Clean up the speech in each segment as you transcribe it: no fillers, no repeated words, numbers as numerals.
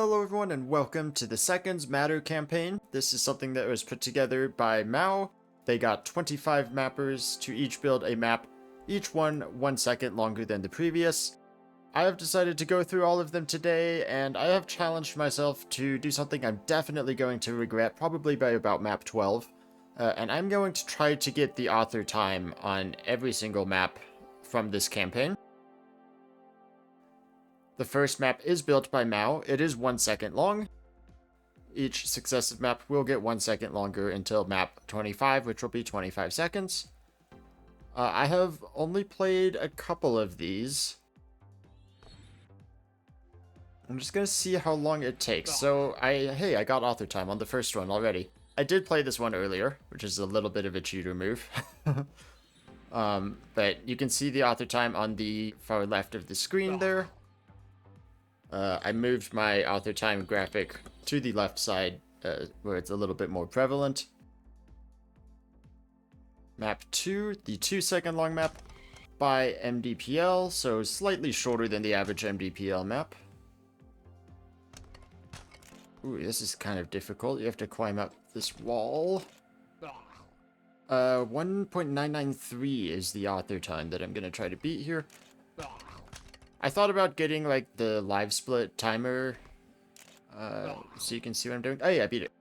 Hello everyone and welcome to the Seconds Matter campaign. This is something that was put together by Maou. They got 25 mappers to each build a map, each one 1 second longer than the previous. I have decided to go through all of them today, and I have challenged myself to do something I'm definitely going to regret, probably by about map 12. And I'm going to try to get the author time on every single map from this campaign. The first map is built by Maou. It is 1 second long. Each successive map will get 1 second longer until map 25, which will be 25 seconds. I have only played a couple of these. I'm just gonna see how long it takes. So, I got author time on the first one already. I did play this one earlier, which is a little bit of a cheater move. But you can see the author time on the far left of the screen there. I moved my author time graphic to the left side, where it's a little bit more prevalent. Map 2, the 2 second long map by MDPL, so slightly shorter than the average MDPL map. Ooh, this is kind of difficult. You have to climb up this wall. 1.993 is the author time that I'm going to try to beat here. I thought about getting, like, the live split timer, so you can see what I'm doing. Oh, yeah, I beat it.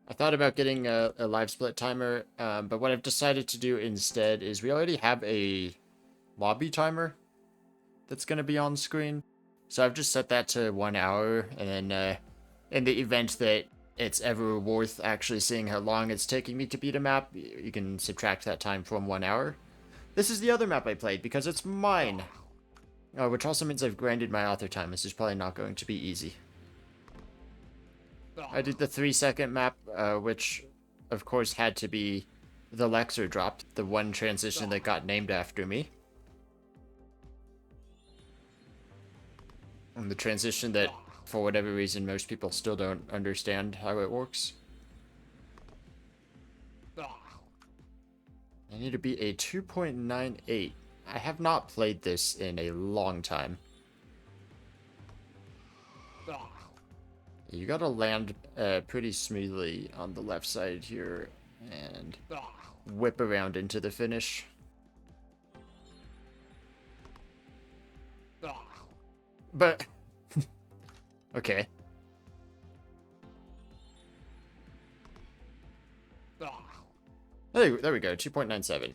I thought about getting a live split timer, but what I've decided to do instead is we already have a lobby timer that's going to be on screen. So I've just set that to 1 hour, and then in the event that it's ever worth actually seeing how long it's taking me to beat a map, you can subtract that time from 1 hour. This is the other map I played, because it's mine. Which also means I've grinded my author time. This is probably not going to be easy. I did the 3 second map, which, of course, had to be the Lexer drop, the one transition that got named after me. And the transition that, for whatever reason, most people still don't understand how it works. I need to beat a 2.98. I have not played this in a long time. You gotta land pretty smoothly on the left side here and whip around into the finish. But, okay. Hey, there we go, 2.97.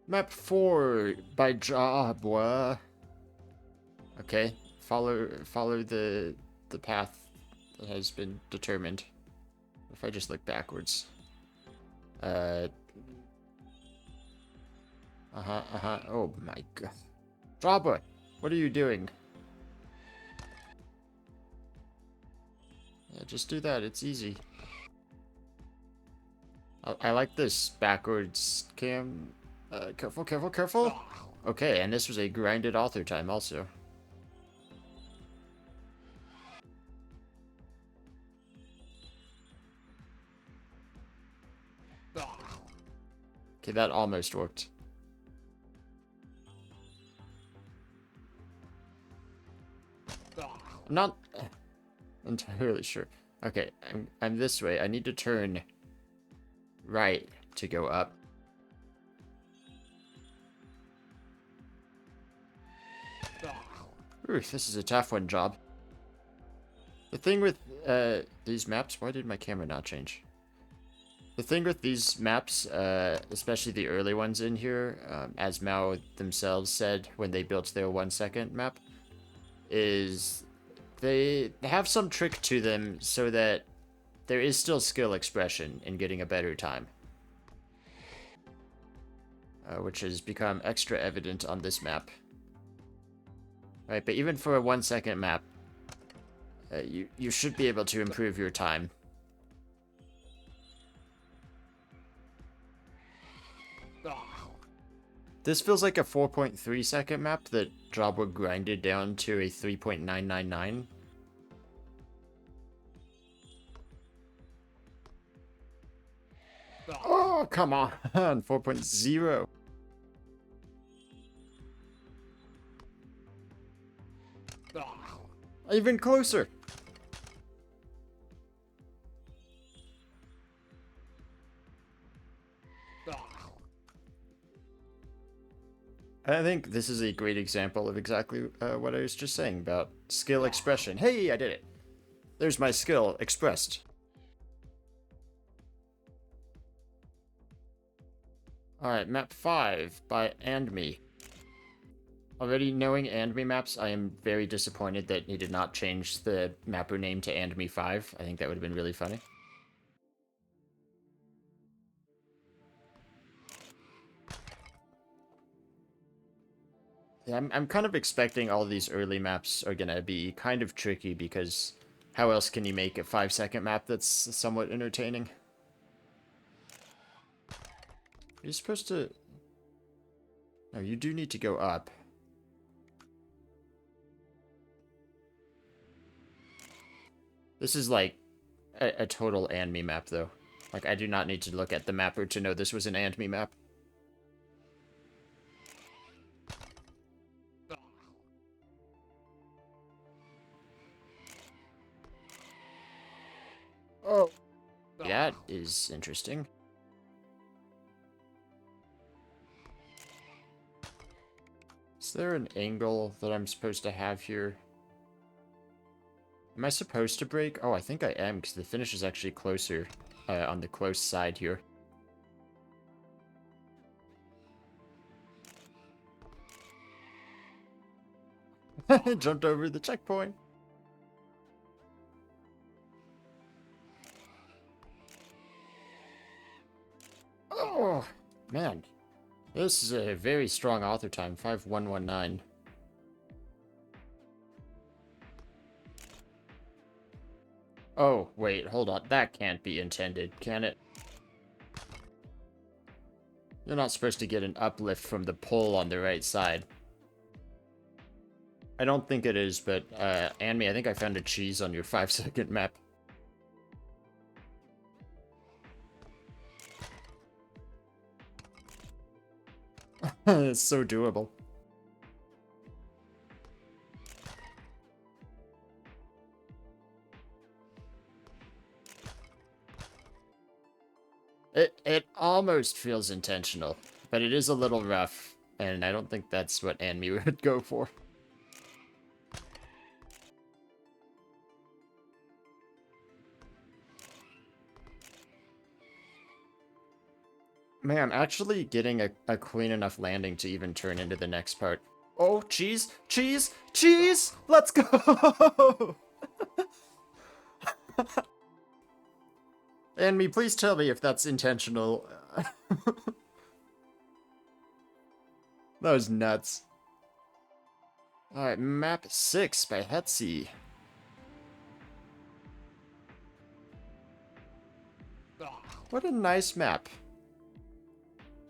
Map 4 by JobW. Okay, follow the path that has been determined. If I just look backwards. Oh my god. JobW, what are you doing? Yeah, just do that. It's easy. I like this backwards cam. Careful, careful, careful. Okay, and this was a grinded author time also. Okay, that almost worked. I'm not entirely sure. Okay, I'm this way. I need to turn right to go up. Ooh, this is a tough one, Job. The thing with these maps, why did my camera not change? The thing with these maps, especially the early ones in here, as Maou themselves said when they built their 1 second map, is they have some trick to them so that there is still skill expression in getting a better time. Which has become extra evident on this map. Right, but even for a 1 second map, you should be able to improve your time. This feels like a 4.3 second map that JobW grinded down to a 3.999. Oh, come on. 4.0. Even closer! I think this is a great example of exactly what I was just saying about skill expression. Hey, I did it! There's my skill expressed. Alright, map 5 by AndMe. Already knowing AndMe maps, I am very disappointed that he did not change the mapper name to AndMe 5. I think that would have been really funny. Yeah, I'm kind of expecting all these early maps are gonna be kind of tricky because how else can you make a 5-second map that's somewhat entertaining? You're supposed to... No, you do need to go up. This is like a total AndMe map, though. Like, I do not need to look at the mapper to know this was an AndMe map. Oh. That is interesting. Is there an angle that I'm supposed to have here? Am I supposed to break? Oh, I think I am, because the finish is actually closer on the close side here. Jumped over the checkpoint. Oh, man. This is a very strong author time, 5119. Oh, wait, hold on. That can't be intended, can it? You're not supposed to get an uplift from the pull on the right side. I don't think it is, but, AndMe, I think I found a cheese on your 5-second map. It's so doable. It almost feels intentional, but it is a little rough, and I don't think that's what AndMe would go for. Man, actually getting a clean enough landing to even turn into the next part. Oh, cheese! Cheese! Cheese! Let's go! AndMe, please tell me if that's intentional. That was nuts. Alright, map 6 by Hetsy. What a nice map.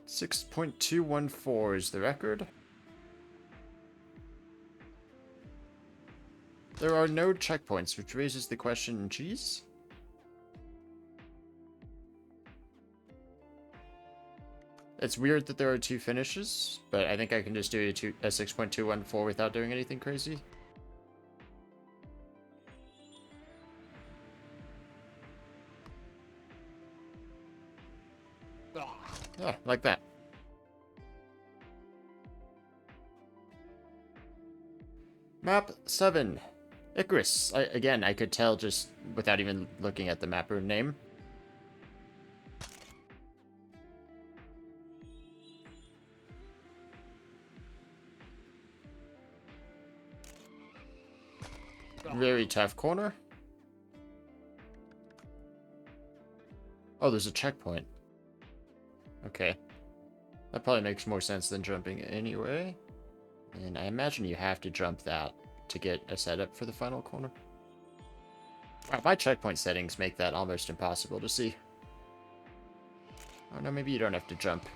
6.214 is the record. There are no checkpoints, which raises the question, cheese? It's weird that there are 2 finishes, but I think I can just do a 6.214 without doing anything crazy. Yeah, like that. Map 7. icRS. Again, I could tell just without even looking at the mapper name. Very tough corner. Oh, there's a checkpoint. Okay. That probably makes more sense than jumping anyway. And I imagine you have to jump that to get a setup for the final corner. Wow, my checkpoint settings make that almost impossible to see. Oh no, maybe you don't have to jump.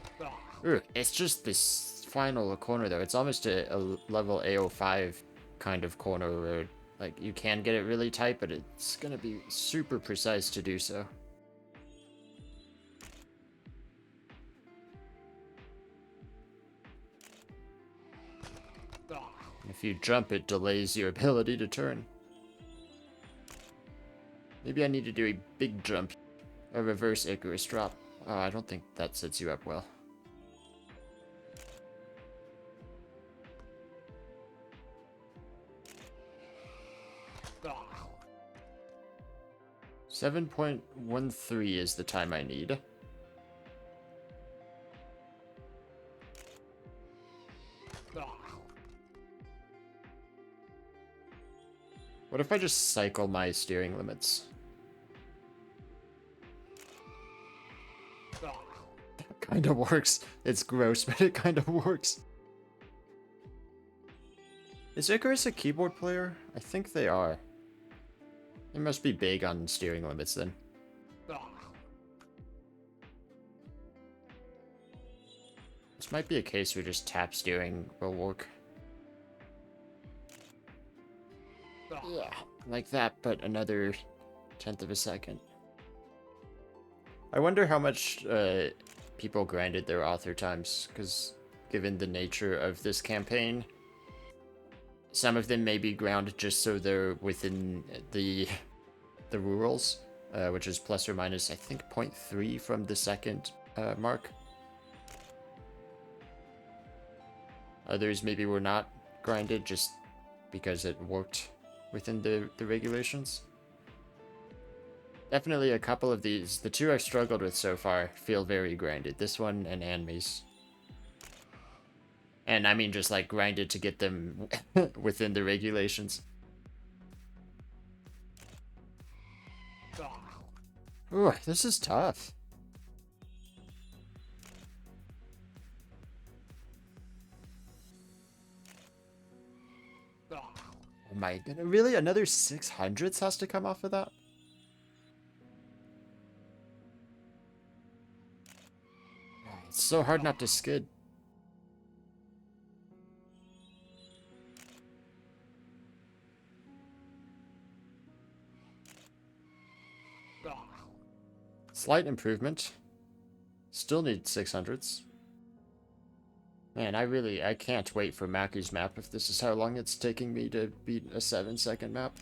Ugh, it's just this final corner though. It's almost a level AO5 kind of corner where like you can get it really tight, but it's gonna be super precise to do so. If you jump, it delays your ability to turn. Maybe I need to do a big jump. A reverse icRS drop. I don't think that sets you up well. Oh. 7.13 is the time I need. What if I just cycle my steering limits? That kind of works. It's gross, but it kind of works. Is icRS a keyboard player? I think they are. They must be big on steering limits then. This might be a case where just tap steering will work. Yeah, like that, but another 1/10 of a second. I wonder how much people grinded their author times, because given the nature of this campaign, some of them may be ground just so they're within the rurals, which is plus or minus, I think, 0.3 from the second mark. Others maybe were not grinded just because it worked within the regulations. Definitely a couple of these, the two I've struggled with so far, feel very grinded. This one and AndMe's. And I mean just like grinded to get them within the regulations. Ooh, this is tough. Oh my goodness, really? Another 600s has to come off of that? It's so hard not to skid. Slight improvement. Still need 600s. Man, I can't wait for Maki's map if this is how long it's taking me to beat a 7-second map.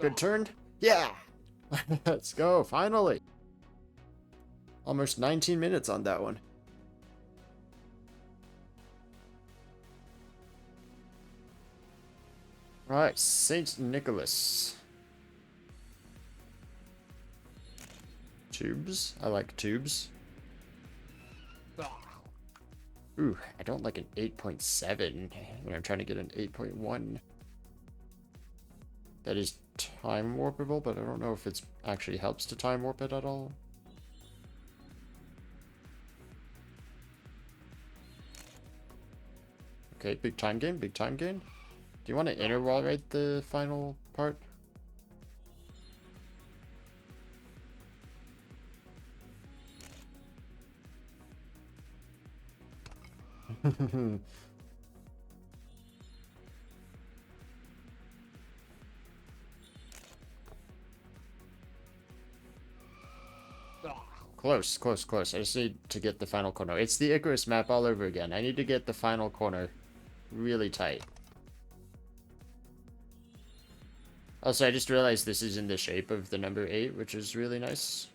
Good turn? Yeah! Let's go, finally! Almost 19 minutes on that one. Right, St. Nicholas. Tubes? I like tubes. Ooh, I don't like an 8.7 when I'm trying to get an 8.1. That is time warpable, but I don't know if it actually helps to time warp it at all. Okay, big time gain, big time gain. Do you want to inner wall rate the final part? Close, close, close. I just need to get the final corner. It's the icRS map all over again. I need to get the final corner really tight. Also, I just realized this is in the shape of the number 8, which is really nice.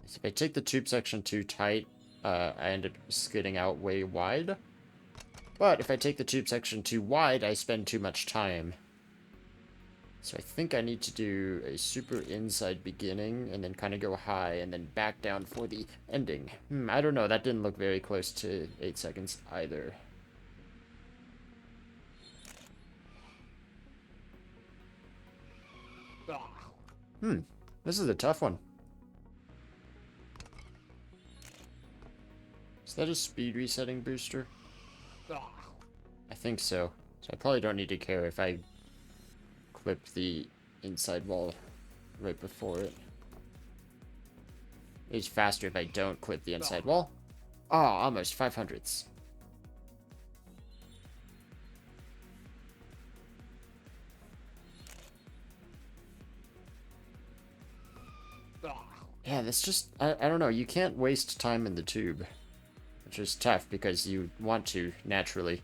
So if I take the tube section too tight, I end up skidding out way wide. But if I take the tube section too wide, I spend too much time. So I think I need to do a super inside beginning, and then kind of go high, and then back down for the ending. I don't know, that didn't look very close to 8 seconds either. This is a tough one. Is that a speed resetting booster? I think so. So I probably don't need to care if I clip the inside wall right before it. It's faster if I don't clip the inside wall. Oh, almost 500ths. Yeah, that's just, I don't know, you can't waste time in the tube. Which is tough because you want to, naturally.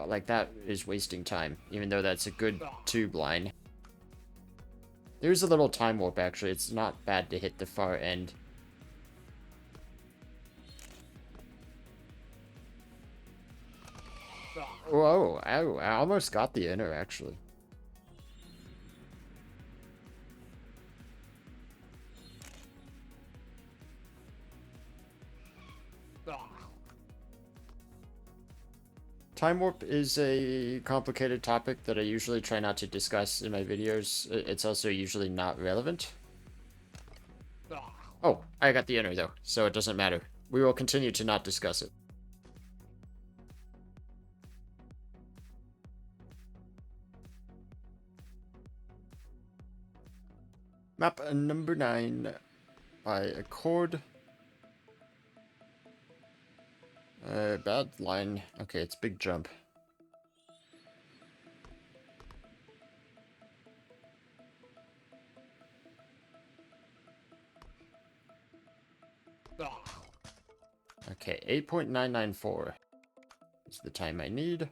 Like, that is wasting time, even though that's a good tube line. There's a little time warp, actually. It's not bad to hit the far end. Whoa, ow, I almost got the inner, actually. Time warp is a complicated topic that I usually try not to discuss in my videos. It's also usually not relevant. Oh, I got the inner though, so it doesn't matter. We will continue to not discuss it. Map number 9 by Khord. Bad line. Okay, it's big jump. Okay, 8.994 is the time I need.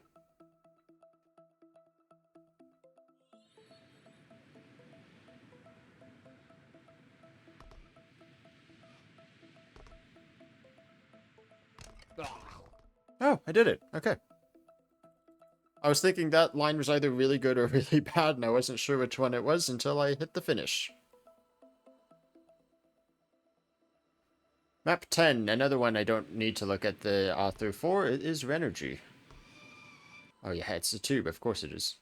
Oh, I did it. Okay. I was thinking that line was either really good or really bad, and I wasn't sure which one it was until I hit the finish. Map 10, another one I don't need to look at the author for, it is Renergy. Oh yeah, it's a tube, of course it is.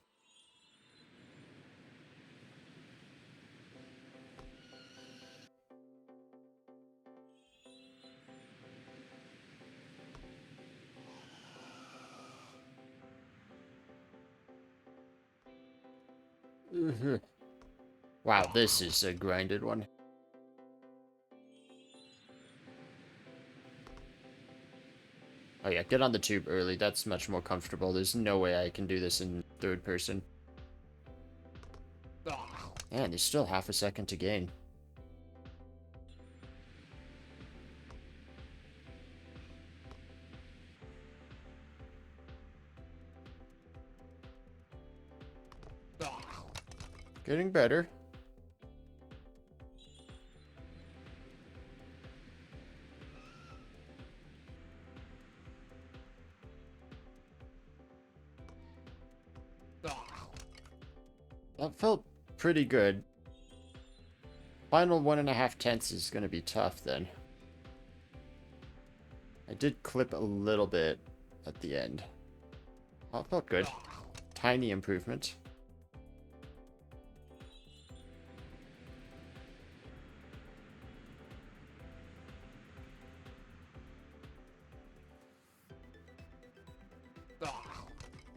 Wow, this is a grinded one. Oh yeah, get on the tube early. That's much more comfortable. There's no way I can do this in third person. Man, there's still half a second to gain. Getting better. That felt pretty good. Final 1.5 tenths is going to be tough then. I did clip a little bit at the end. Oh, it felt good. Tiny improvement.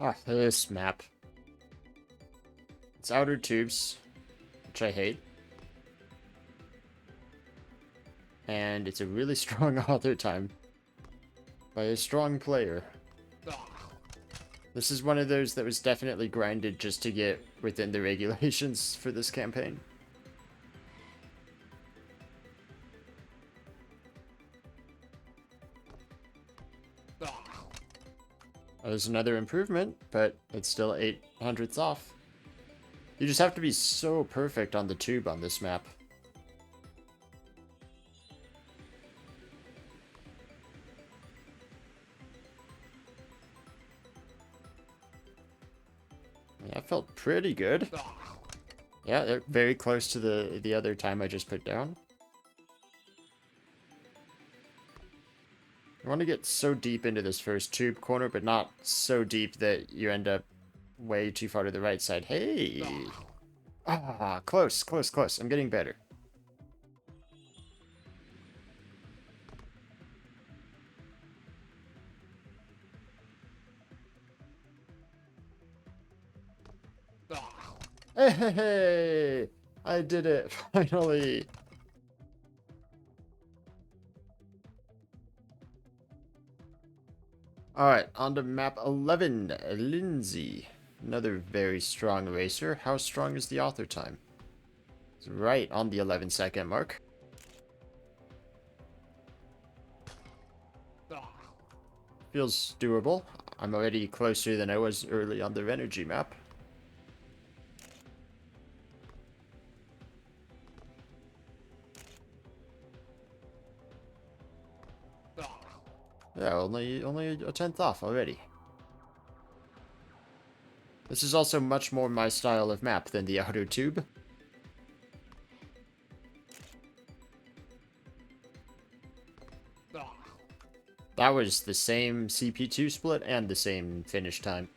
Ah, this map. It's outer tubes, which I hate. And it's a really strong author time by a strong player. This is one of those that was definitely grinded just to get within the regulations for this campaign. There's another improvement, but it's still 800ths off. You just have to be so perfect on the tube on this map. Yeah, that felt pretty good. Yeah, they're very close to the other time I just put down. You want to get so deep into this first tube corner, but not so deep that you end up way too far to the right side. Hey! Ah, close, close, close. I'm getting better. Hey, hey, hey! I did it, finally! Alright, on to map 11, Linzi. Another very strong racer. How strong is the author time? It's right on the 11-second mark. Feels doable. I'm already closer than I was early on the Renergy map. Yeah, only a 10th off already. This is also much more my style of map than the outer tube. That was the same CP2 split and the same finish time.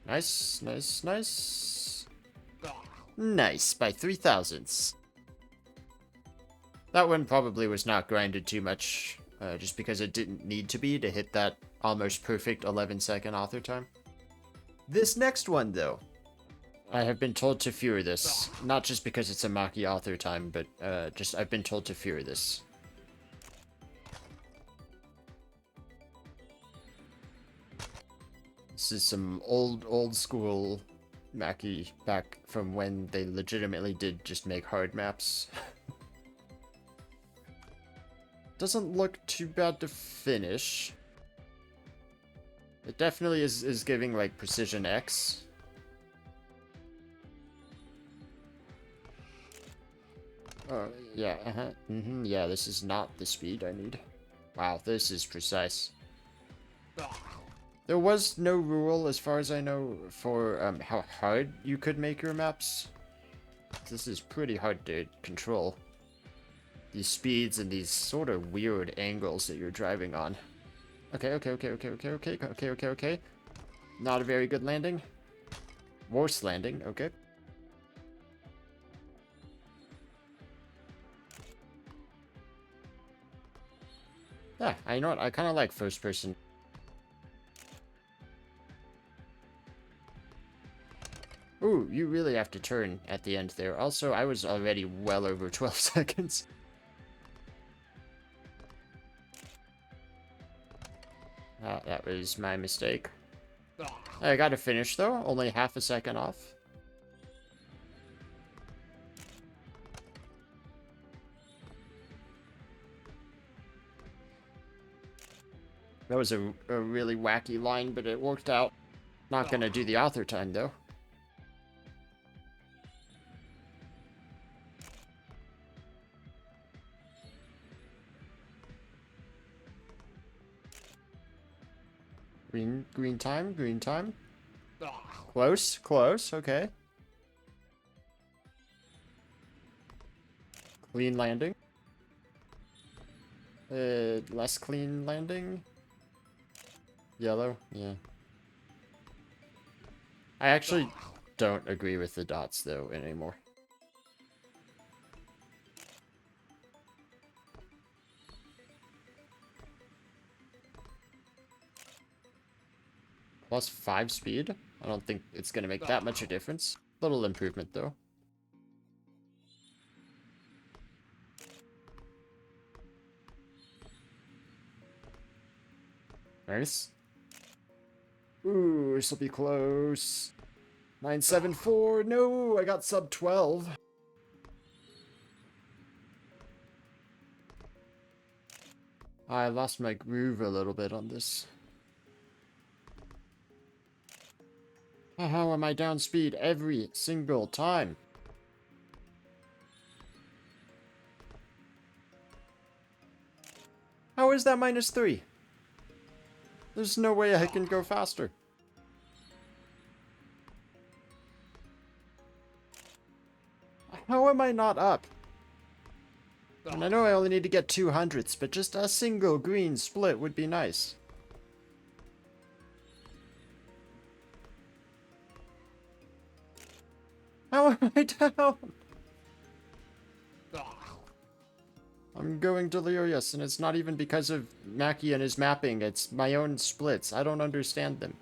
Nice, nice, nice. Nice, by 3 thousandths. That one probably was not grinded too much, just because it didn't need to be to hit that almost perfect 11-second author time. This next one, though. I have been told to fear this. Not just because it's a Maki author time, but just I've been told to fear this. This is some old school Maki back from when they legitimately did just make hard maps. Doesn't look too bad to finish. It definitely is giving like Precision X. Oh, yeah, yeah, this is not the speed I need. Wow, this is precise. There was no rule, as far as I know, for how hard you could make your maps. This is pretty hard to control. These speeds and these sort of weird angles that you're driving on. Okay. Not a very good landing. Worse landing, okay. Yeah, I know what, I kind of like first person. Ooh, you really have to turn at the end there. Also, I was already well over 12 seconds. That was my mistake. I got to finish, though. Only half a second off. That was a really wacky line, but it worked out. Not gonna do the author time, though. Green time. Close, okay. Clean landing. Less clean landing. Yellow, yeah. I actually don't agree with the dots, though, anymore. Plus 5 speed? I don't think it's going to make that much a difference. Little improvement, though. Nice. Ooh, this will be close. 974. No, I got sub 12. I lost my groove a little bit on this. How am I down speed every single time? How is that -3? There's no way I can go faster. How am I not up? And I know I only need to get 200ths, but just a single green split would be nice. How am I down? I'm going delirious, and it's not even because of Maki and his mapping. It's my own splits. I don't understand them.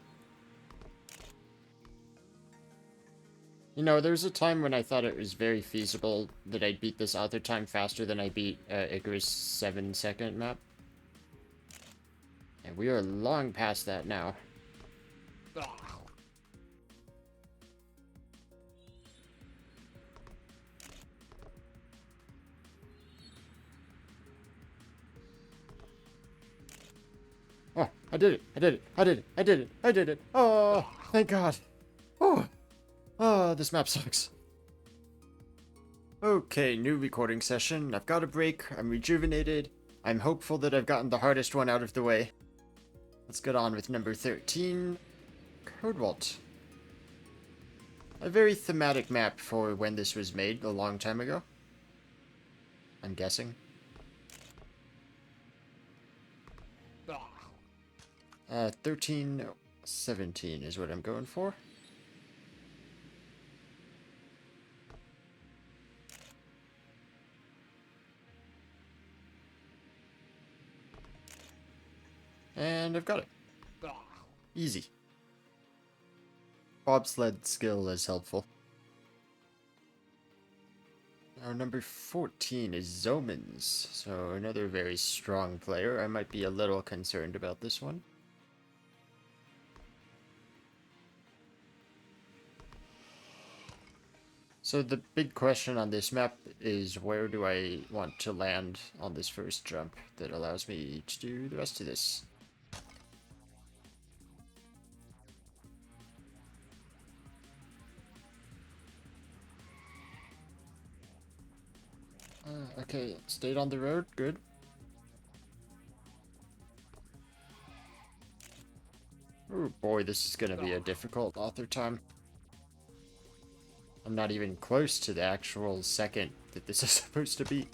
You know, there was a time when I thought it was very feasible that I'd beat this author time faster than I beat Icarus' 7-second map. And we are long past that now. Oh, I did it! I did it! I did it! I did it! I did it! Oh, thank God! Oh, oh, this map sucks. Okay, new recording session. I've got a break. I'm rejuvenated. I'm hopeful that I've gotten the hardest one out of the way. Let's get on with number 13, Codewalt. A very thematic map for when this was made a long time ago. I'm guessing. 1317 is what I'm going for. And I've got it. Easy. Bobsled skill is helpful. Now number 14 is ZOMAN's, so another very strong player. I might be a little concerned about this one. So the big question on this map is, where do I want to land on this first jump that allows me to do the rest of this? Okay, stayed on the road, good. Oh boy, this is gonna be a difficult author time. I'm not even close to the actual second that this is supposed to be.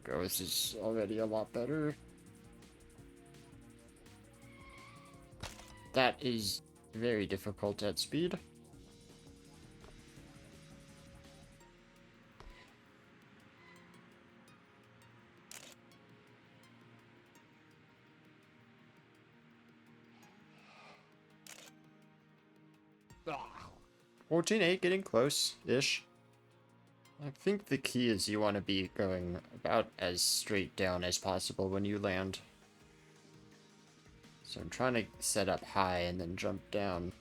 Go, this is already a lot better. That is very difficult at speed. Ah. 14-8, getting close-ish. I think the key is you want to be going about as straight down as possible when you land. So I'm trying to set up high and then jump down.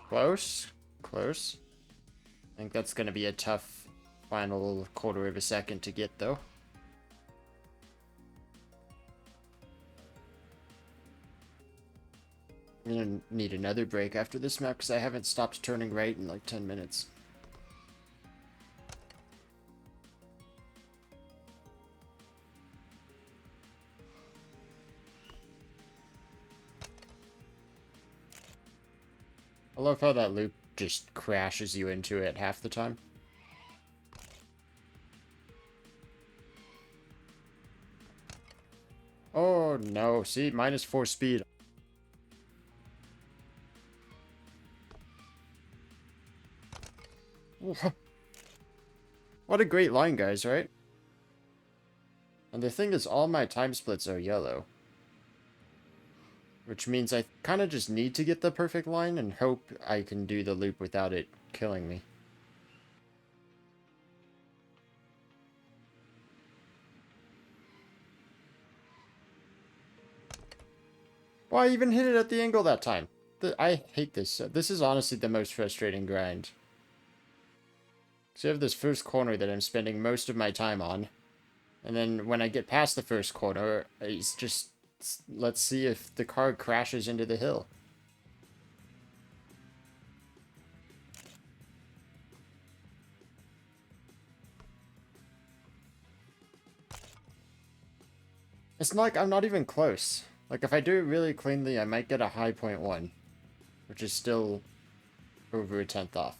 Close. Close. I think that's going to be a tough final quarter of a second to get, though. I'm going to need another break after this map because I haven't stopped turning right in like 10 minutes. I love how that loop just crashes you into it half the time. Oh no, see, -4 speed. What a great line, guys, right? And the thing is, all my time splits are yellow. Which means I kind of just need to get the perfect line and hope I can do the loop without it killing me. Well, I even hit it at the angle that time. I hate this. This is honestly the most frustrating grind. So you have this first corner that I'm spending most of my time on. And then when I get past the first corner, it's just... let's see if the car crashes into the hill. It's not like I'm not even close. Like, if I do it really cleanly, I might get a high 0.1, which is still over a tenth off.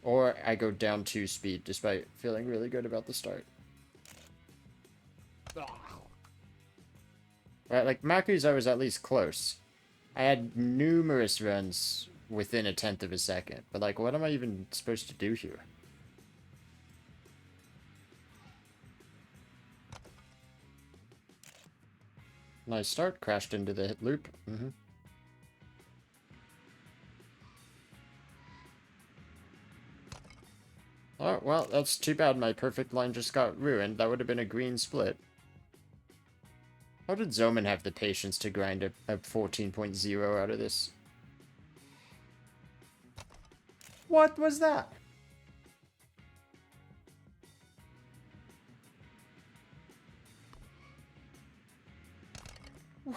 Or I go down 2 speed, despite feeling really good about the start. Right, like, Maku's I was at least close. I had numerous runs within a tenth of a second. But, like, what am I even supposed to do here? Nice start. Crashed into the hit loop. Oh, well, that's too bad my perfect line just got ruined. That would have been a green split. How did ZOMAN have the patience to grind a 14.0 out of this? What was that?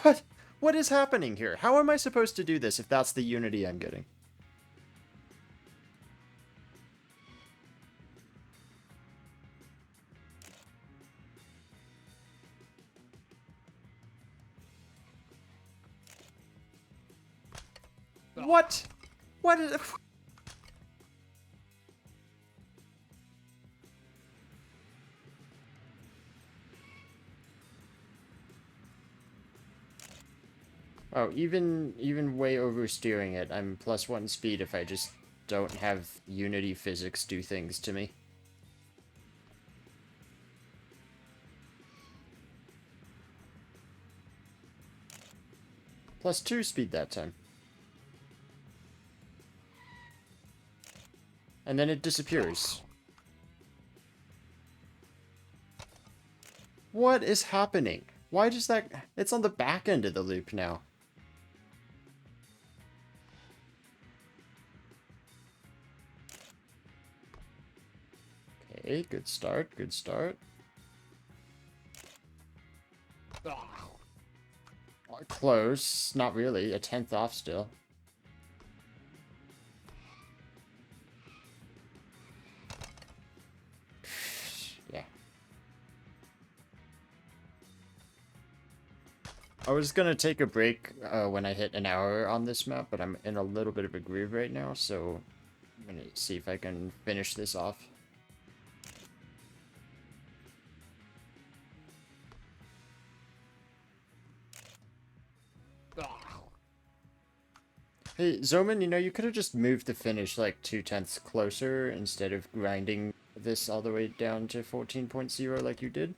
What? What is happening here? How am I supposed to do this if that's the unity I'm getting? What? What is... Oh, even way oversteering it, I'm +1 speed if I just don't have Unity physics do things to me. +2 speed that time. And then it disappears. What is happening? Why does that... It's on the back end of the loop now. Okay, good start, good start. Close. Not really. A tenth off still. Yeah. I was gonna take a break when I hit an hour on this map, but I'm in a little bit of a groove right now, so I'm gonna see if I can finish this off. Hey, ZOMAN, you know, you could have just moved the finish like 2/10 closer instead of grinding this all the way down to 14.0 like you did.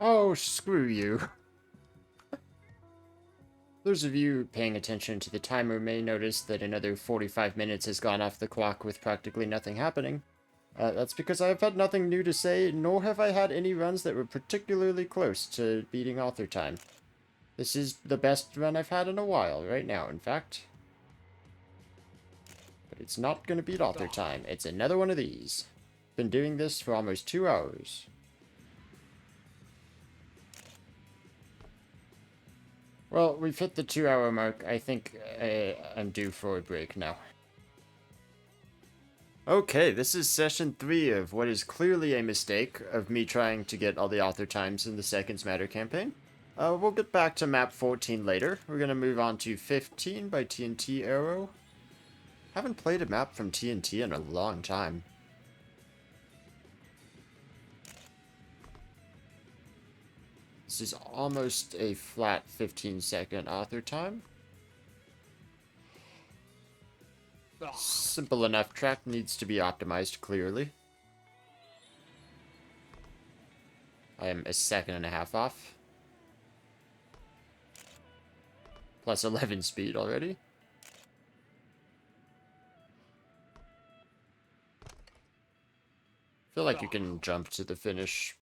Oh, screw you. Those of you paying attention to the timer may notice that another 45 minutes has gone off the clock with practically nothing happening. That's because I have had nothing new to say, nor have I had any runs that were particularly close to beating author time. This is the best run I've had in a while, right now, in fact. But it's not going to beat author time. It's another one of these. Been doing this for almost 2 hours. Well, we've hit the 2-hour mark. I think I'm due for a break now. Okay, this is session 3 of what is clearly a mistake of me trying to get all the author times in the Seconds Matter campaign. We'll get back to map 14 later. We're going to move on to 15 by TNTArrow. Haven't played a map from TNT in a long time. This is almost a flat 15-second author time. Simple enough. Track needs to be optimized clearly. I am a 1.5 off. Plus 11 speed already. Feel like you can jump to the finish.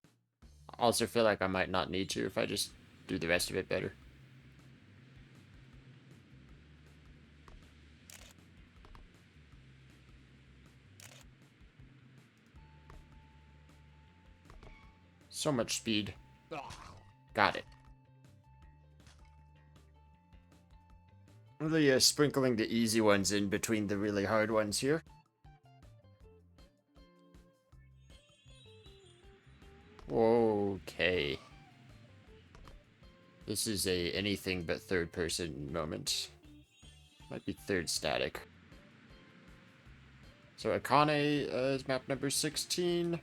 Also feel like I might not need to if I just do the rest of it better. So much speed. Got it. Really sprinkling the easy ones in between the really hard ones here. Okay. This is a anything but third person moment. Might be third static. So Akane is map number 16.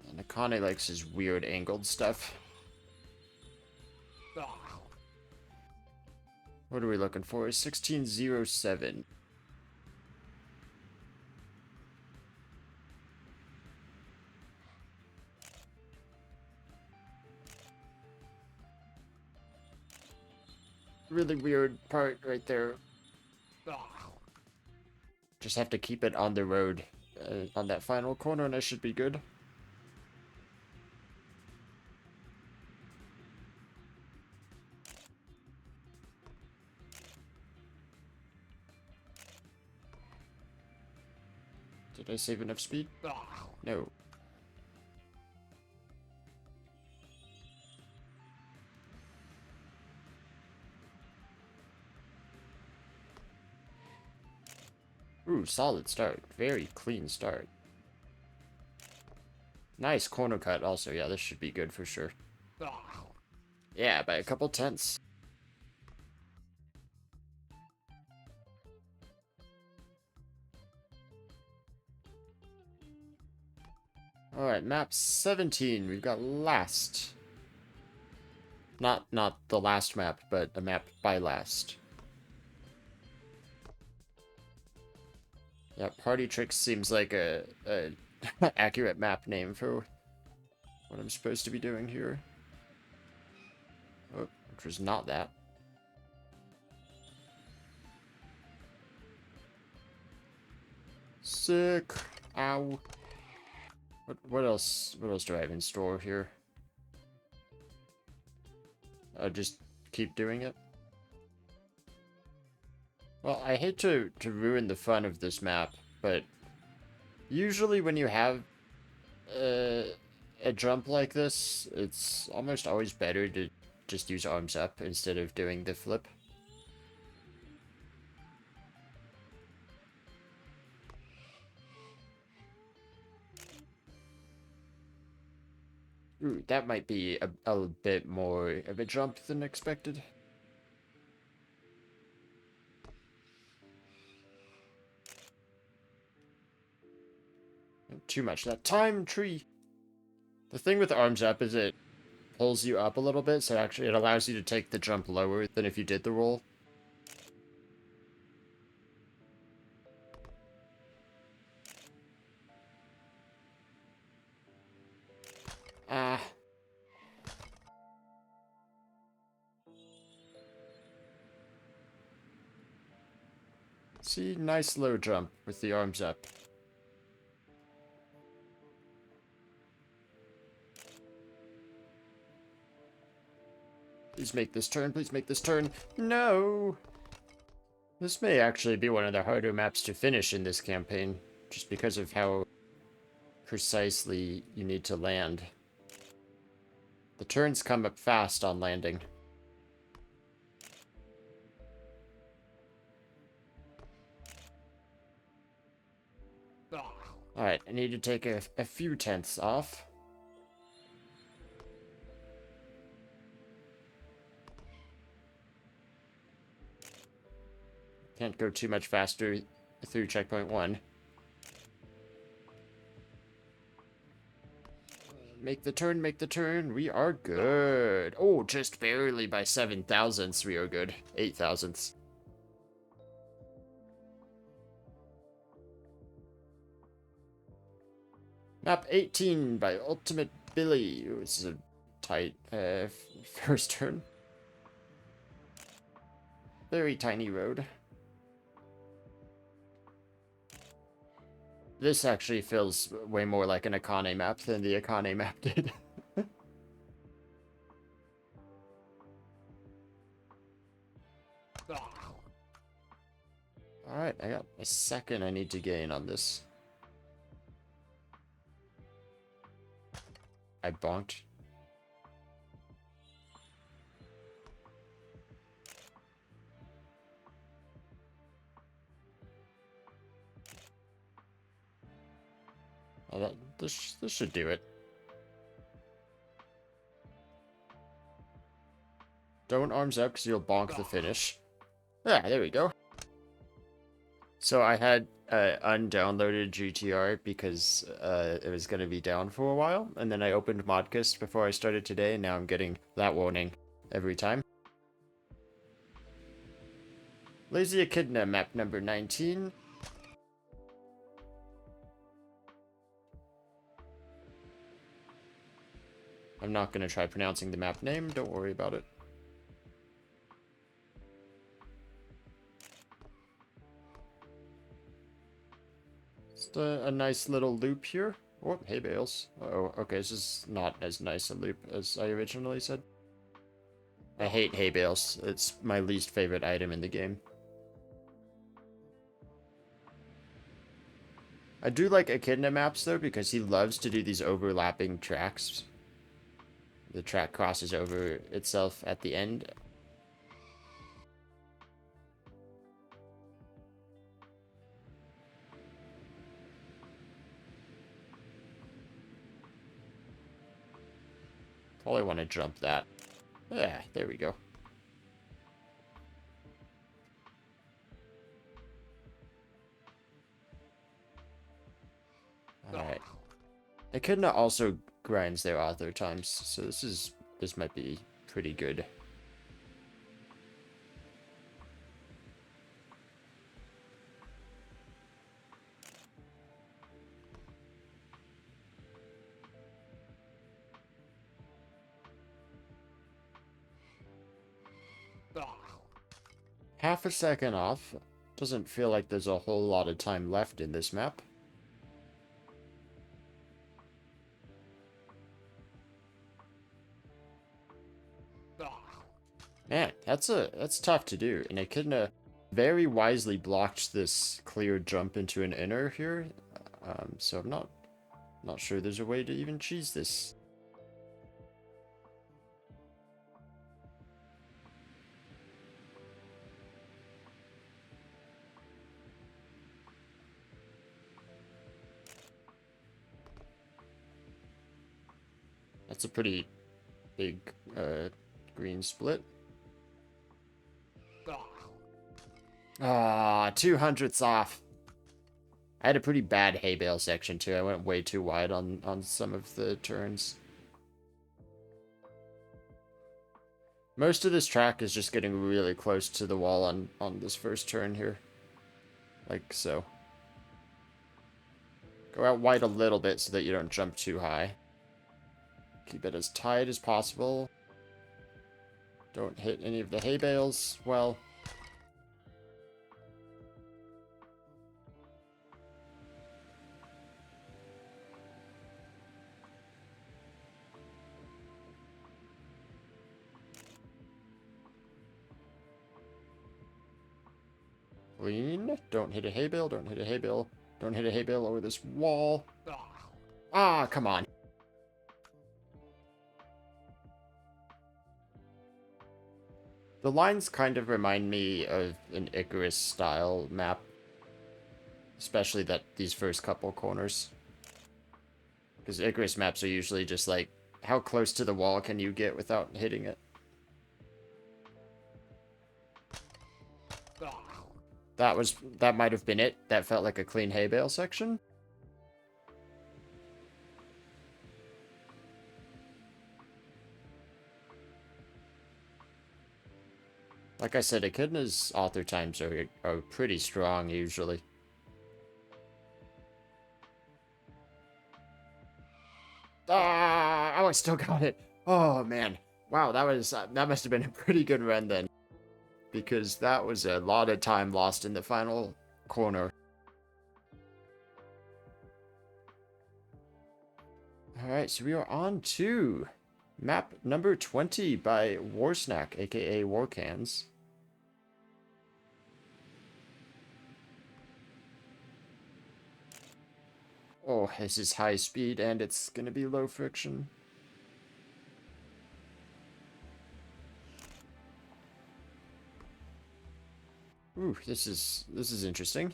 And Akane likes his weird angled stuff. What are we looking for? 1607. Really weird part right there. Just have to keep it on the road on that final corner and I should be good. Did I save enough speed? No. Ooh, solid start. Very clean start. Nice corner cut also. Yeah, this should be good for sure. Yeah, by a couple tenths. Alright, map 17. We've got last. Not the last map, but a map by last. Yeah, Party Tricks seems like a accurate map name for what I'm supposed to be doing here. Oh, which was not that. Sick. Ow. What else do I have in store here? Just keep doing it. Well, I hate to ruin the fun of this map, but usually when you have a jump like this, it's almost always better to just use arms up instead of doing the flip. Ooh, that might be a bit more of a jump than expected. Too much that time tree. The thing with arms up is it pulls you up a little bit, so actually it allows you to take the jump lower than if you did the roll. Ah. See, nice low jump with the arms up. Please make this turn, please make this turn. No! This may actually be one of the harder maps to finish in this campaign, just because of how precisely you need to land. The turns come up fast on landing. Alright, I need to take a few tenths off. Can't go too much faster through checkpoint 1. Make the turn, make the turn. We are good. Oh, just barely by 7 thousandths we are good. 8 thousandths. Map 18 by Ultimate Billy. Ooh, this is a tight first turn. Very tiny road. This actually feels way more like an Akane map than the Akane map did. Alright, I got a second I need to gain on this. I bonked. Oh, this should do it. Don't arms up because you'll bonk the finish. Yeah, there we go. So I had undownloaded GTR because it was going to be down for a while, and then I opened Modcast before I started today, and now I'm getting that warning every time. Lazy Echidna, map number 19. I'm not going to try pronouncing the map name, don't worry about it. Just a nice little loop here. Oh, hay bales. Oh, okay, this is not as nice a loop as I originally said. I hate hay bales. It's my least favorite item in the game. I do like Echidna maps, though, because he loves to do these overlapping tracks. The track crosses over itself at the end. Probably want to jump that. Yeah, there we go. Alright. Echidna also grinds their author times, so this might be pretty good. Half a second off. Doesn't feel like there's a whole lot of time left in this map. Man, that's tough to do. And Echidna very wisely blocked this clear jump into an inner here. So I'm not sure there's a way to even cheese this. That's a pretty big green split. Ah, 200ths off. I had a pretty bad hay bale section too. I went way too wide on some of the turns. Most of this track is just getting really close to the wall on this first turn here. Like so. Go out wide a little bit so that you don't jump too high. Keep it as tight as possible. Don't hit any of the hay bales. Well, clean. Don't hit a hay bale. Don't hit a hay bale. Don't hit a hay bale over this wall. Ah, come on. The lines kind of remind me of an icRS style map. Especially these first couple corners. Because icRS maps are usually just like, how close to the wall can you get without hitting it? That might have been it. That felt like a clean hay bale section. Like I said, Echidna's author times are pretty strong usually. Ah, oh, I still got it. Oh man, wow, that must have been a pretty good run then, because that was a lot of time lost in the final corner. All right, so we are on to map number 20 by Warsnac, aka Warcans. Oh, this is high speed and it's gonna be low friction. Ooh, this is interesting.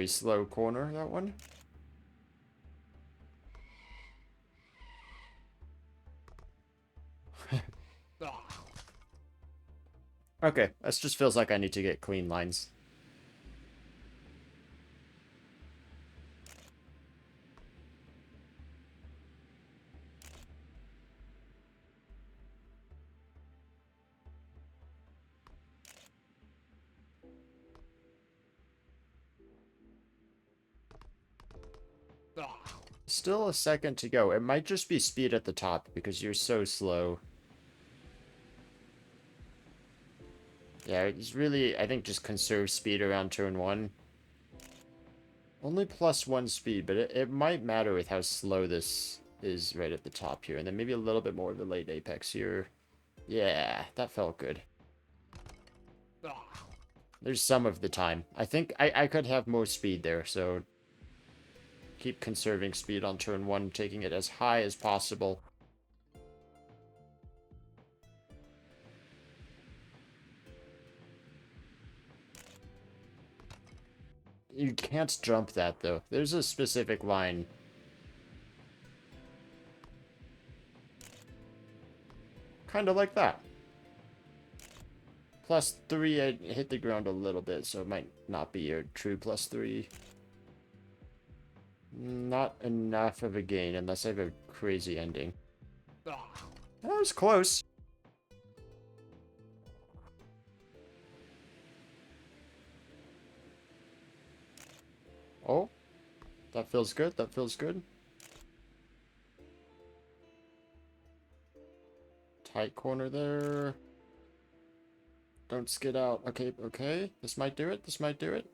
very slow corner, that one. Okay, this just feels like I need to get clean lines. Still a second to go. It might just be speed at the top because you're so slow. Yeah, it's really, I think, just conserve speed around turn 1. Only +1 speed, but it might matter with how slow this is right at the top here. And then maybe a little bit more of the late apex here. Yeah, that felt good. There's some of the time. I think I could have more speed there, so keep conserving speed on turn 1, taking it as high as possible. You can't jump that, though. There's a specific line. Kind of like that. +3, I hit the ground a little bit, so it might not be a true +3. Not enough of a gain, unless I have a crazy ending. That was close. Oh, that feels good, that feels good. Tight corner there. Don't skid out. Okay, okay. This might do it, this might do it.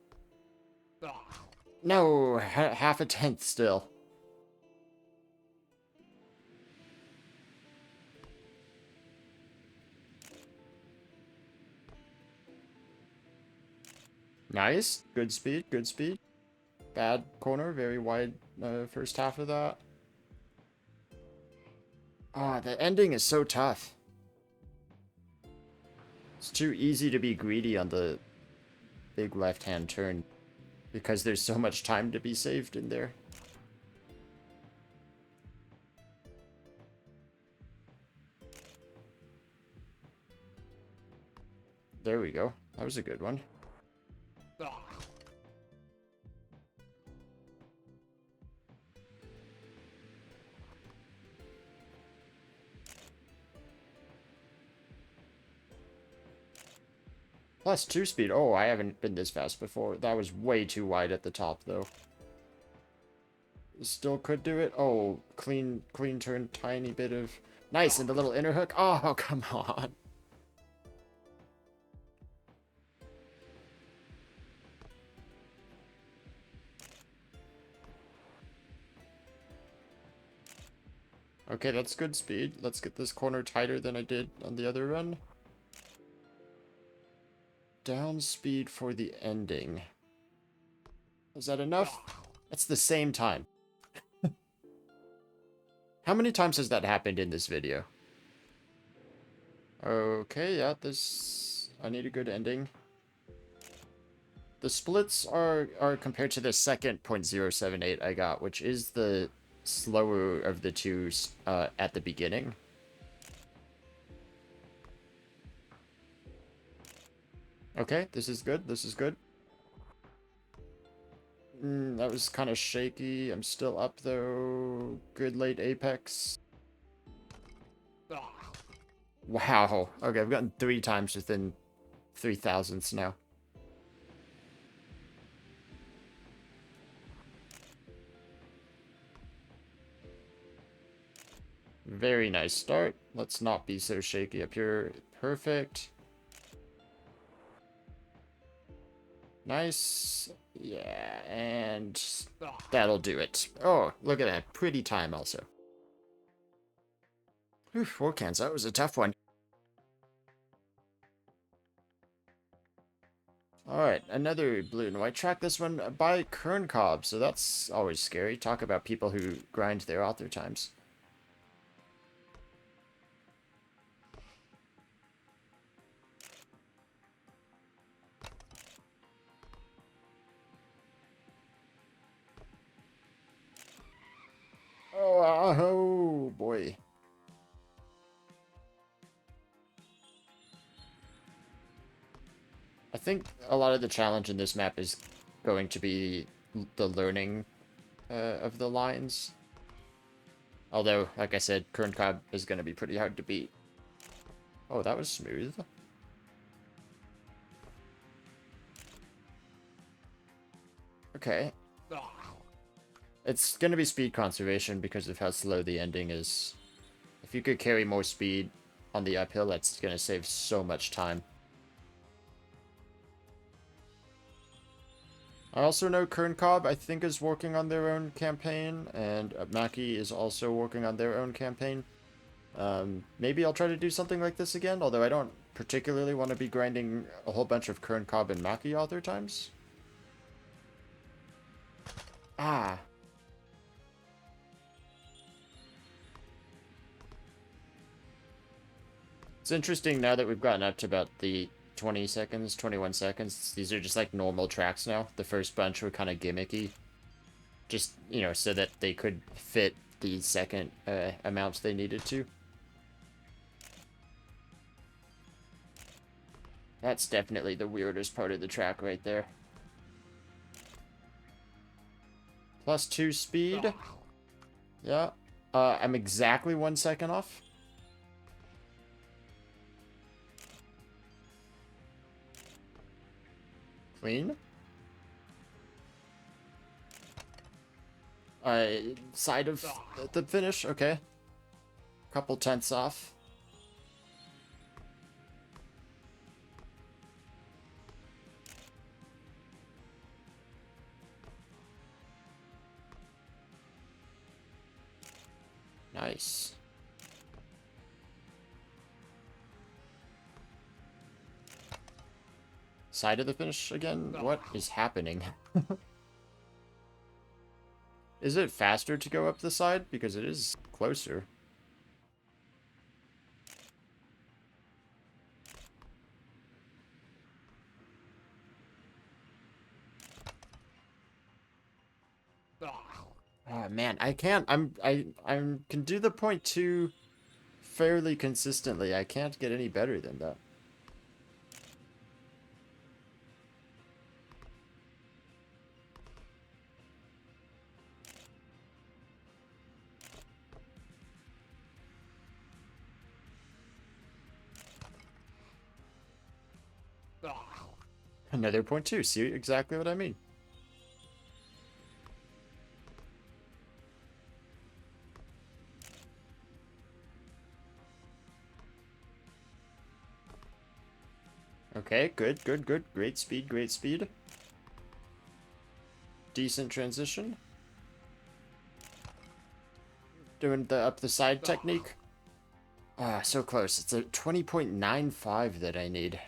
No, half a tenth still. Nice. Good speed, good speed. Bad corner, very wide first half of that. Ah, the ending is so tough. It's too easy to be greedy on the big left-hand turn because there's so much time to be saved in there. There we go. That was a good one. +2 speed. Oh, I haven't been this fast before. That was way too wide at the top, though. Still could do it. Oh, clean turn, tiny bit of... Nice, and the little inner hook. Oh, come on. Okay, that's good speed. Let's get this corner tighter than I did on the other run. Down speed for the ending. Is that enough? That's the same time. How many times has that happened in this video? Okay, yeah, this... I need a good ending. The splits are compared to the second .078 I got, which is the slower of the two at the beginning. Okay, this is good, this is good. That was kind of shaky. I'm still up, though. Good late apex. Wow. Okay, I've gotten 3 times within 3 thousandths now. Very nice start. Let's not be so shaky up here. Perfect. Nice. Yeah, and that'll do it. Oh, look at that. Pretty time also. Whew, 4 cans. That was a tough one. Alright, another blue and white track. This one by Kernkob, so that's always scary. Talk about people who grind their author times. Oh, boy. I think a lot of the challenge in this map is going to be the learning of the lines. Although, like I said, Kernkob is going to be pretty hard to beat. Oh, that was smooth. Okay. It's going to be speed conservation because of how slow the ending is. If you could carry more speed on the uphill, that's going to save so much time. I also know Kernkob, I think, is working on their own campaign, and Maki is also working on their own campaign. Maybe I'll try to do something like this again, although I don't particularly want to be grinding a whole bunch of Kernkob and Maki all their times. Ah. It's interesting now that we've gotten up to about the 20 seconds, 21 seconds. These are just like normal tracks now. The first bunch were kind of gimmicky. Just, you know, so that they could fit the second amounts they needed to. That's definitely the weirdest part of the track right there. +2 speed. Yeah. I'm exactly 1 second off. Clean. Side of the finish. Okay. Couple tenths off. Nice. Side of the finish again? What is happening? Is it faster to go up the side? Because it is closer. Oh man, I can't. I can do the 0.2 fairly consistently. I can't get any better than that. Another 0.2. See exactly what I mean. Okay, good, good, good. Great speed, great speed. Decent transition. Doing the up the side technique. Ah, so close. It's a 20.95 that I need.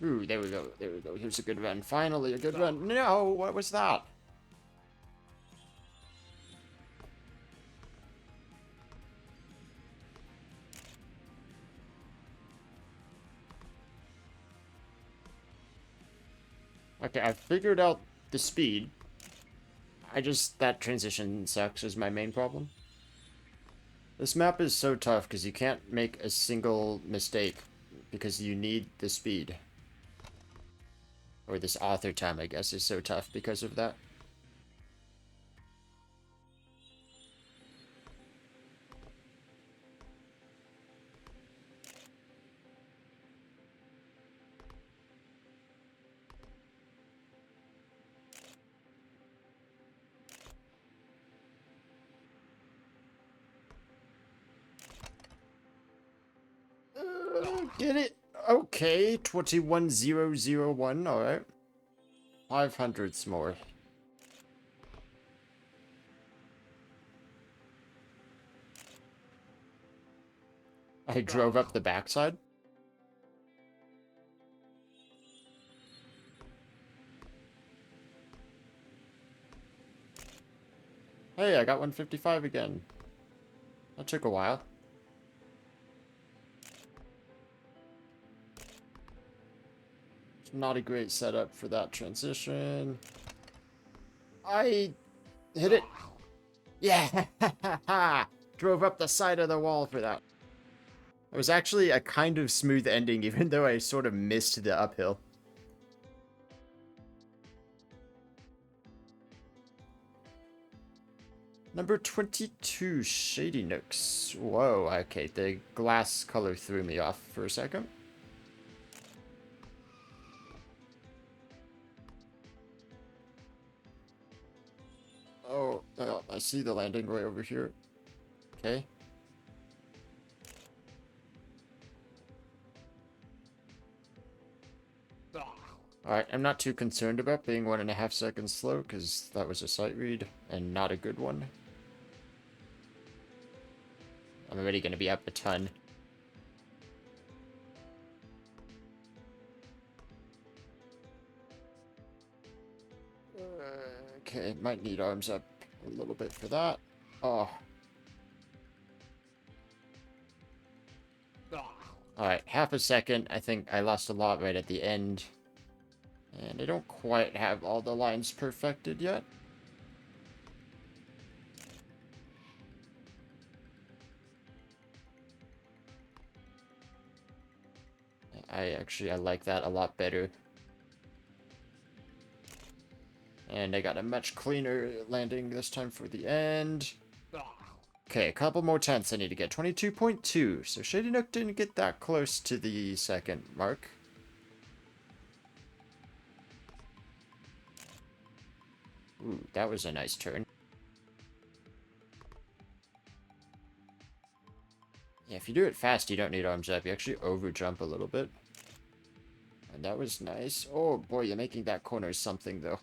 Ooh, there we go. There we go. Here's a good run. Finally, a good run. No, what was that? Okay, I figured out the speed. That transition sucks is my main problem. This map is so tough because you can't make a single mistake because you need the speed. Or this author time, I guess, is so tough because of that. Get it? Okay, 21001, alright. 500s more. I drove up the backside. Hey, I got 155 again. That took a while. Not a great setup for that transition. I hit it. Yeah! Drove up the side of the wall for that. It was actually a kind of smooth ending, even though I sort of missed the uphill. Number 22, Shadynooks. Whoa, okay, the glass color threw me off for a second. Oh, I see the landing right over here. Okay. Alright, I'm not too concerned about being 1.5 seconds slow, because that was a sight read, and not a good one. I'm already going to be up a ton. Okay, might need arms up a little bit for that. Oh. Alright, half a second. I think I lost a lot right at the end. And I don't quite have all the lines perfected yet. I like that a lot better. And I got a much cleaner landing this time for the end. Okay, a couple more tenths I need to get. 22.2. So Shadynook didn't get that close to the second mark. Ooh, that was a nice turn. Yeah, if you do it fast, you don't need arms up. You actually over-jump a little bit. And that was nice. Oh, boy, you're making that corner something, though.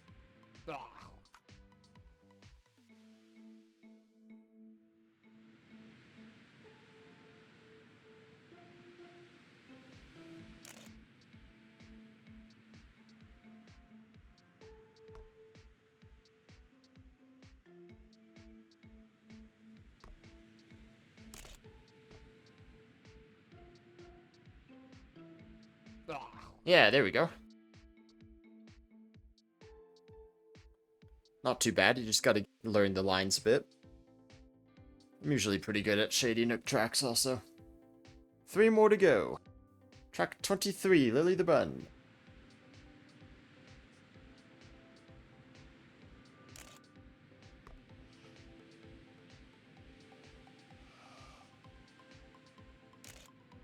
Yeah, there we go. Not too bad, you just gotta learn the lines a bit. I'm usually pretty good at Shadynook tracks also. 3 more to go. Track 23, Lilly the Bun.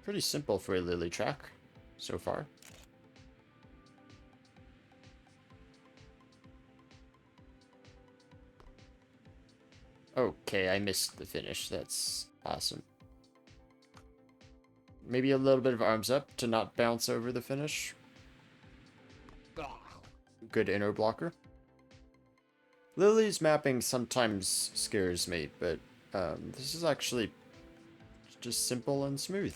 Pretty simple for a Lilly track so far. Okay, I missed the finish. That's awesome. Maybe a little bit of arms up to not bounce over the finish. Good inner blocker. Lilly's mapping sometimes scares me, but this is actually just simple and smooth.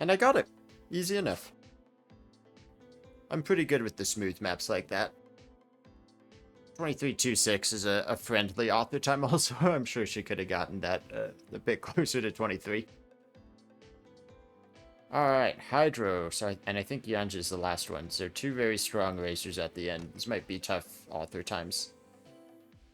And I got it. Easy enough. I'm pretty good with the smooth maps like that. 23.26 is a friendly author time also. I'm sure she could have gotten that a bit closer to 23. Alright, Hydro. So and I think Jandje is the last one. So 2 very strong racers at the end. This might be tough author times.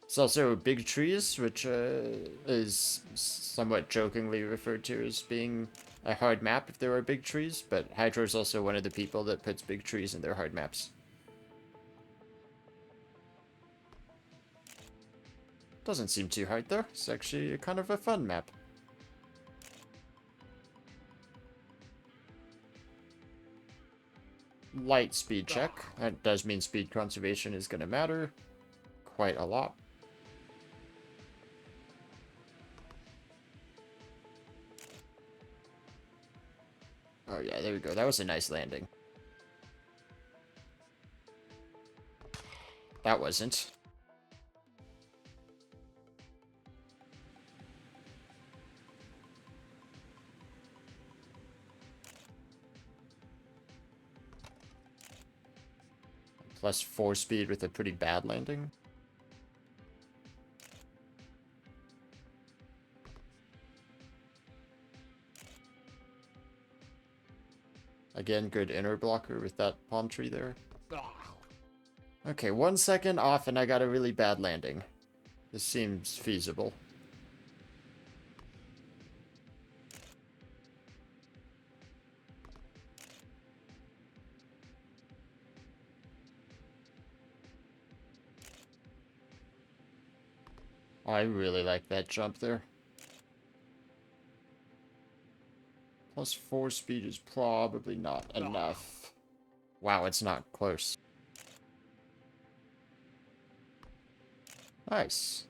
It's also Big Trees, which is somewhat jokingly referred to as being a hard map if there are big trees, but Hydro is also one of the people that puts big trees in their hard maps. Doesn't seem too hard though. It's actually kind of a fun map. Light speed check. That does mean speed conservation is going to matter quite a lot. Oh yeah, there we go. That was a nice landing. That wasn't. plus 4 speed with a pretty bad landing. Again, good inner blocker with that palm tree there. Okay, 1 second off and I got a really bad landing. This seems feasible. I really like that jump there. Plus 4 speed is probably not enough. Wow, it's not close. Nice.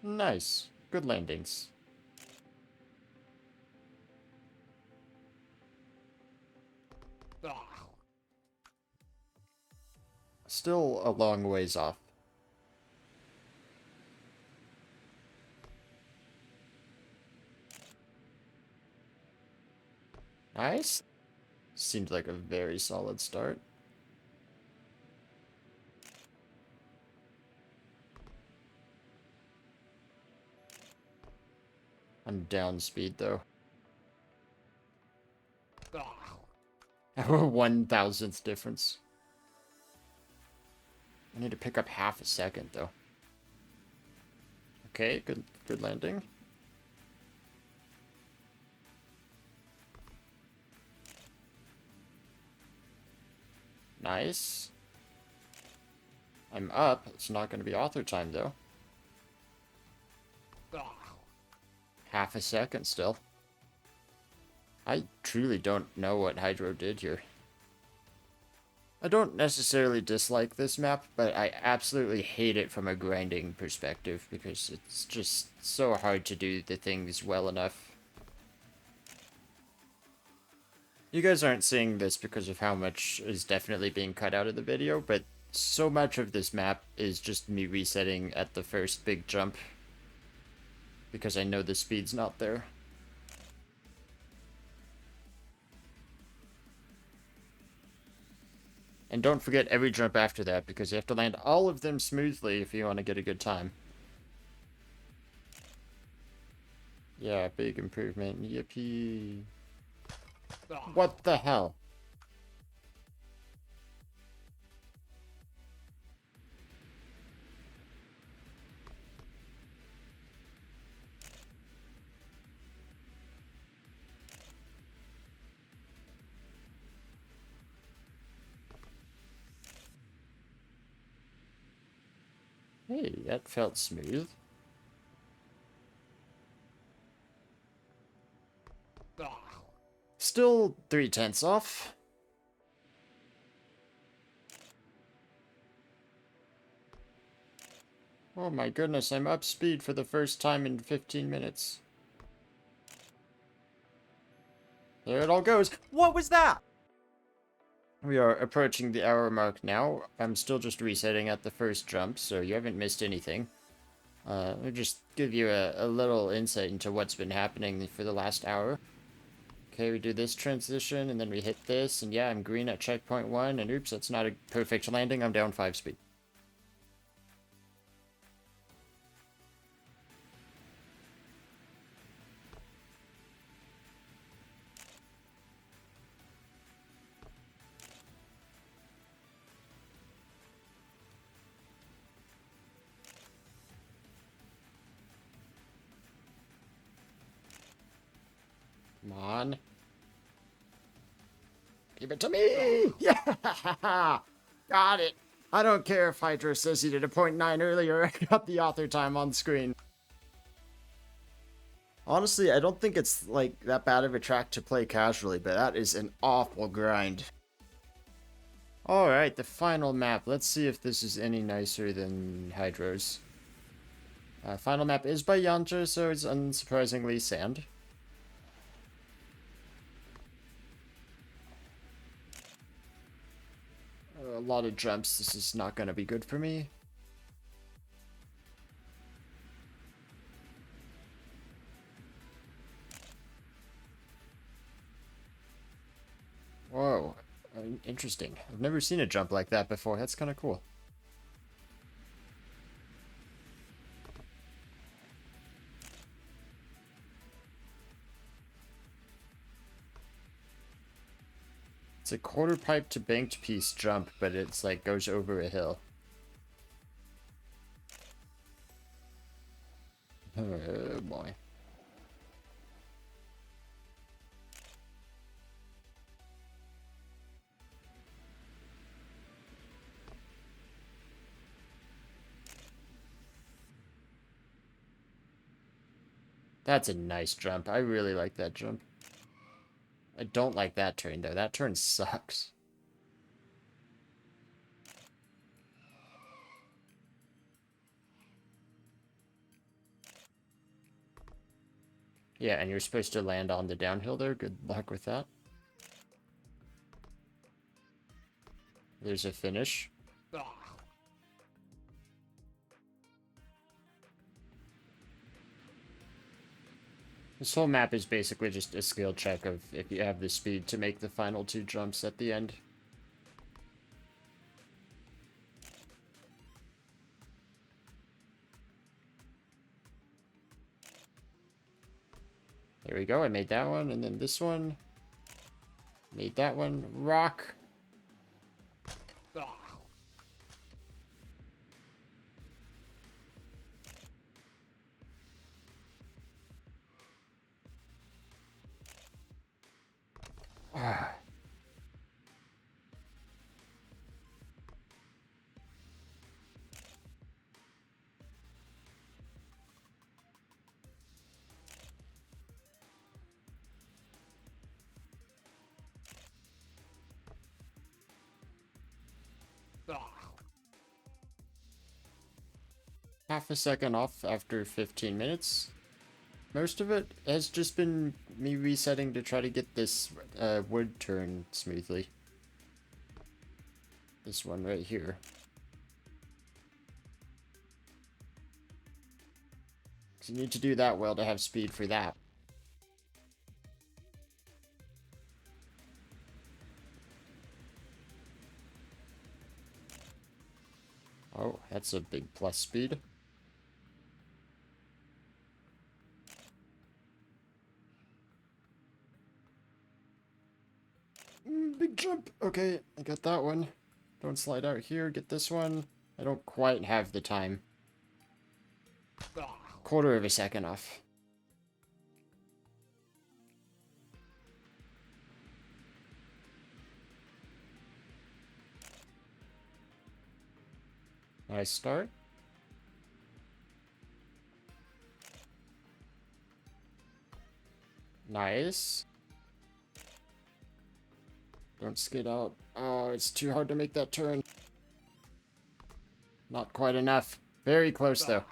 Nice. Good landings. Still a long ways off. Nice. Seems like a very solid start. I'm down speed though. A 1,000th difference. I need to pick up half a second though. Okay, good landing. Nice. I'm up. It's not going to be author time though. Half a second still. I truly don't know what Hydro did here. I don't necessarily dislike this map, but I absolutely hate it from a grinding perspective because it's just so hard to do the things well enough. You guys aren't seeing this because of how much is definitely being cut out of the video, but so much of this map is just me resetting at the first big jump because I know the speed's not there. And don't forget every jump after that, because you have to land all of them smoothly if you want to get a good time. Yeah, big improvement. Yippee. What the hell? Hey, that felt smooth. Still 3/10 off. Oh my goodness, I'm up speed for the first time in 15 minutes. There it all goes. What was that? We are approaching the hour mark now. I'm still just resetting at the first jump, so you haven't missed anything. I'll just give you a little insight into what's been happening for the last hour. Okay, we do this transition, and then we hit this, and yeah, I'm green at checkpoint 1, and oops, that's not a perfect landing. I'm down 5 speed. Come on. Give it to me! Yeah! Got it! I don't care if Hydro says he did a 0.9 earlier. I got the author time on screen. Honestly, I don't think it's like that bad of a track to play casually, but that is an awful grind. Alright, the final map. Let's see if this is any nicer than Hydro's. Final map is by Jandje, so it's unsurprisingly sand. A lot of jumps. This is not going to be good for me. Interesting. I've never seen a jump like that before. That's kind of cool. It's a quarter pipe to banked piece jump, but it's like goes over a hill. Oh boy. That's a nice jump. I really like that jump. I don't like that turn, though. That turn sucks. Yeah, and you're supposed to land on the downhill there. Good luck with that. There's a finish. This whole map is basically just a skill check of if you have the speed to make the final two jumps at the end. There we go, I made that one, and then this one. Made that one. Rock. Ah. Half a second off after 15 minutes. Most of it has just been me resetting to try to get this wood turn smoothly. This one right here. So you need to do that well to have speed for that. Oh, that's a big plus speed. Big jump. Okay, I got that one. Don't slide out here. Get this one. I don't quite have the time. Quarter of a second off. Nice start. Nice. Don't skid out. Oh, it's too hard to make that turn. Not quite enough. Very close, though.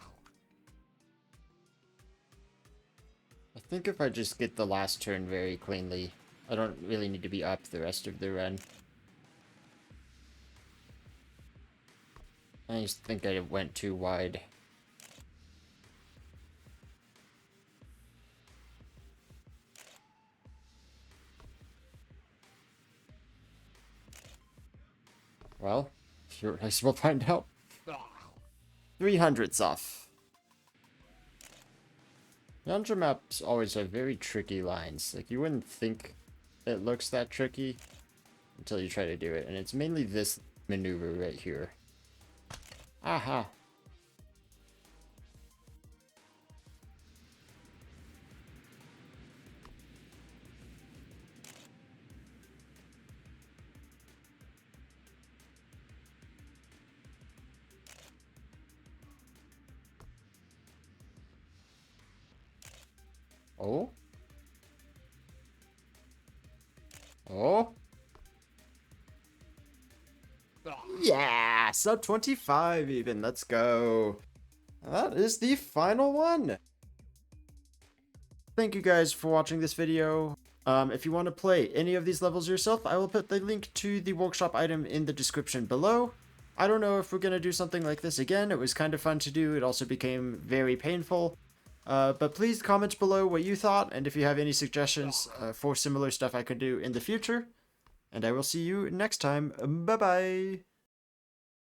I think if I just get the last turn very cleanly, I don't really need to be up the rest of the run. I just think I went too wide. Well, sure, I guess we'll find out. 300ths off. Jandje maps always have very tricky lines. Like, you wouldn't think it looks that tricky until you try to do it. And it's mainly this maneuver right here. Aha. Oh? Oh? Yeah! Sub 25 even. Let's go. That is the final one. Thank you guys for watching this video. If you want to play any of these levels yourself, I will put the link to the workshop item in the description below. I don't know if we're going to do something like this again. It was kind of fun to do. It also became very painful. But please comment below what you thought, and if you have any suggestions for similar stuff I could do in the future. and I will see you next time. Bye bye!